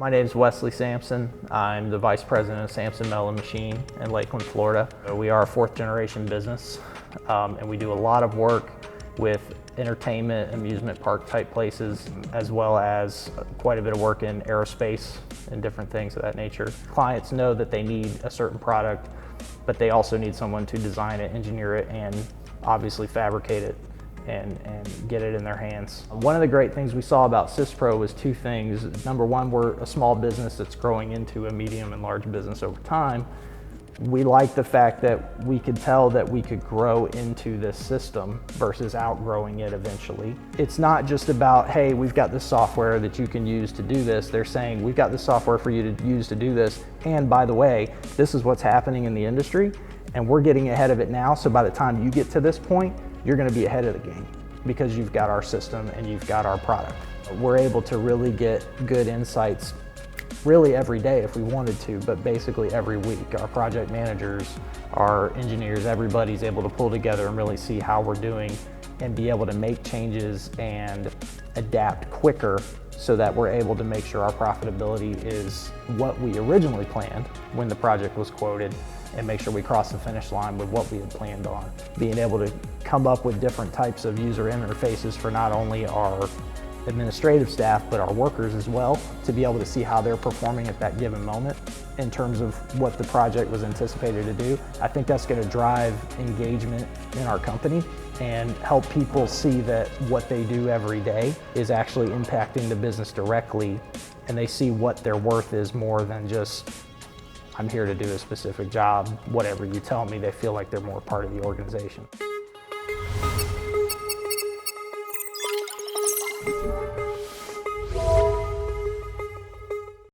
My name is Wesley Samson. I'm the Vice President of Samson Metal Machine in Lakeland, Florida. We are a fourth generation business, and we do a lot of work with entertainment, amusement park type places, as well as quite a bit of work in aerospace and different things of that nature. Clients know that they need a certain product, but they also need someone to design it, engineer it, and obviously fabricate it and get it in their hands. One of the great things we saw about Syspro was two things. Number one, we're a small business that's growing into a medium and large business over time. We like the fact that we could tell that we could grow into this system versus outgrowing it eventually. It's not just about, hey, we've got this software that you can use to do this. They're saying, we've got this software for you to use to do this. And by the way, this is what's happening in the industry, and we're getting ahead of it now. So by the time you get to this point, you're going to be ahead of the game because you've got our system and you've got our product. We're able to really get good insights really every day if we wanted to, but basically every week. Our project managers, our engineers, everybody's able to pull together and really see how we're doing and be able to make changes and adapt quicker so that we're able to make sure our profitability is what we originally planned when the project was quoted, and make sure we cross the finish line with what we had planned on. Being able to come up with different types of user interfaces for not only our administrative staff, but our workers as well, to be able to see how they're performing at that given moment in terms of what the project was anticipated to do. I think that's going to drive engagement in our company and help people see that what they do every day is actually impacting the business directly, and they see what their worth is more than just, I'm here to do a specific job, whatever you tell me. They feel like they're more part of the organization.